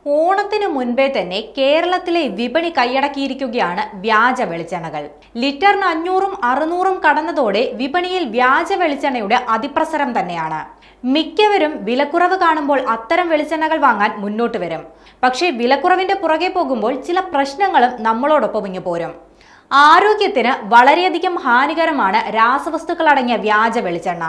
ഓണത്തിന് മുൻപേ തന്നെ കേരളത്തിലെ വിപണി കൈയടക്കിയിരിക്കുകയാണ് വ്യാജ വെളിച്ചെണ്ണകൾ. ലിറ്ററിന് 500ഉം 600ഉം കടന്നതോടെ വിപണിയിൽ വ്യാജ വെളിച്ചെണ്ണയുടെ അതിപ്രസരം തന്നെയാണ്. മിക്കവരും വിലക്കുറവ് കാണുമ്പോൾ അത്തരം വെളിച്ചെണ്ണകൾ വാങ്ങാൻ മുന്നോട്ട് വരും. പക്ഷേ വിലക്കുറവിന്റെ പുറകെ പോകുമ്പോൾ ചില പ്രശ്നങ്ങളും നമ്മളോടൊപ്പം ഇങ്ങു പോരും. ആരോഗ്യത്തിന് വളരെയധികം ഹാനികരമാണ് രാസവസ്തുക്കൾ അടങ്ങിയ വ്യാജ വെളിച്ചെണ്ണ.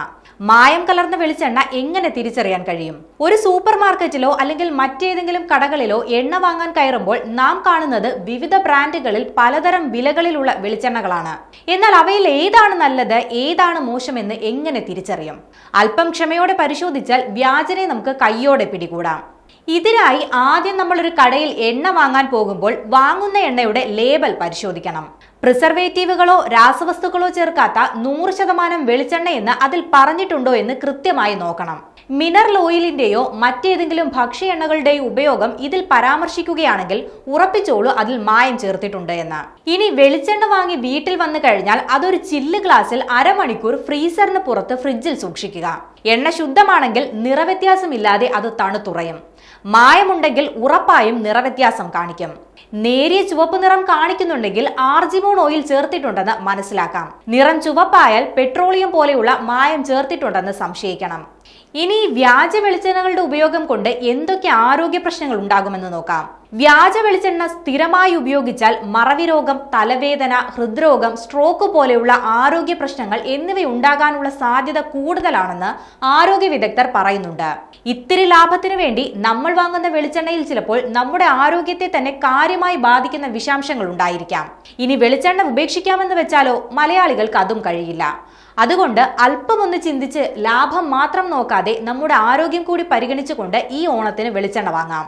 മായം കലർന്ന വെളിച്ചെണ്ണ എങ്ങനെ തിരിച്ചറിയാൻ കഴിയും? ഒരു സൂപ്പർ മാർക്കറ്റിലോ അല്ലെങ്കിൽ മറ്റേതെങ്കിലും കടകളിലോ എണ്ണ വാങ്ങാൻ കയറുമ്പോൾ നാം കാണുന്നത് വിവിധ ബ്രാൻഡുകളിൽ പലതരം വിലകളിലുള്ള വെളിച്ചെണ്ണകളാണ്. എന്നാൽ അവയിൽ ഏതാണ് നല്ലത്, ഏതാണ് മോശമെന്ന് എങ്ങനെ തിരിച്ചറിയും? അല്പം ക്ഷമയോടെ പരിശോധിച്ചാൽ വ്യാജനെ നമുക്ക് കയ്യോടെ പിടികൂടാം. ഇതിനായി ആദ്യം നമ്മൾ ഒരു കടയിൽ എണ്ണ വാങ്ങാൻ പോകുമ്പോൾ വാങ്ങുന്ന എണ്ണയുടെ ലേബൽ പരിശോധിക്കണം. പ്രിസർവേറ്റീവുകളോ രാസവസ്തുക്കളോ ചേർക്കാത്ത 100% വെളിച്ചെണ്ണ എന്ന് അതിൽ പറഞ്ഞിട്ടുണ്ടോ എന്ന് കൃത്യമായി നോക്കണം. മിനറൽ ഓയിലിന്റെയോ മറ്റേതെങ്കിലും ഭക്ഷ്യ എണ്ണകളുടെയോ ഉപയോഗം ഇതിൽ പരാമർശിക്കുകയാണെങ്കിൽ ഉറപ്പിച്ചോളൂ അതിൽ മായം ചേർത്തിട്ടുണ്ട് എന്ന്. ഇനി വെളിച്ചെണ്ണ വാങ്ങി വീട്ടിൽ വന്നു കഴിഞ്ഞാൽ അതൊരു ചില്ല് ഗ്ലാസ്സിൽ അരമണിക്കൂർ ഫ്രീസറിന് പുറത്ത് ഫ്രിഡ്ജിൽ സൂക്ഷിക്കുക. എണ്ണ ശുദ്ധമാണെങ്കിൽ നിറവ്യത്യാസമില്ലാതെ അത് തണുത്തുറയും. മായമുണ്ടെങ്കിൽ ഉറപ്പായും നിറവ്യത്യാസം കാണിക്കും. നേരിയ ചുവപ്പ് നിറം കാണിക്കുന്നുണ്ടെങ്കിൽ ആർജിമോൺ ഓയിൽ ചേർത്തിട്ടുണ്ടെന്ന് മനസ്സിലാക്കാം. നിറം ചുവപ്പായാൽ പെട്രോളിയം പോലെയുള്ള മായം ചേർത്തിട്ടുണ്ടെന്ന് സംശയിക്കണം. ഇനി വ്യാജ വെളിച്ചെണ്ണകളുടെ ഉപയോഗം കൊണ്ട് എന്തൊക്കെ ആരോഗ്യ പ്രശ്നങ്ങൾ ഉണ്ടാകുമെന്ന് നോക്കാം. വ്യാജ വെളിച്ചെണ്ണ സ്ഥിരമായി ഉപയോഗിച്ചാൽ മറവി രോഗം, തലവേദന, ഹൃദ്രോഗം, സ്ട്രോക്ക് പോലെയുള്ള ആരോഗ്യ പ്രശ്നങ്ങൾ എന്നിവ ഉണ്ടാകാനുള്ള സാധ്യത കൂടുതലാണെന്ന് ആരോഗ്യ വിദഗ്ധർ പറയുന്നുണ്ട്. ഇത്തിരി ലാഭത്തിനു വേണ്ടി നമ്മൾ വാങ്ങുന്ന വെളിച്ചെണ്ണയിൽ ചിലപ്പോൾ നമ്മുടെ ആരോഗ്യത്തെ തന്നെ കാര്യമായി ബാധിക്കുന്ന വിഷാംശങ്ങൾ ഉണ്ടായിരിക്കാം. ഇനി വെളിച്ചെണ്ണ ഉപേക്ഷിക്കാമെന്ന് വെച്ചാലോ? മലയാളികൾക്ക് അതും കഴിയില്ല. അതുകൊണ്ട് അല്പമൊന്ന് ചിന്തിച്ച് ലാഭം മാത്രം നോക്കാതെ നമ്മുടെ ആരോഗ്യം കൂടി പരിഗണിച്ചുകൊണ്ട് ഈ ഓണത്തിന് വെളിച്ചെണ്ണ വാങ്ങാം.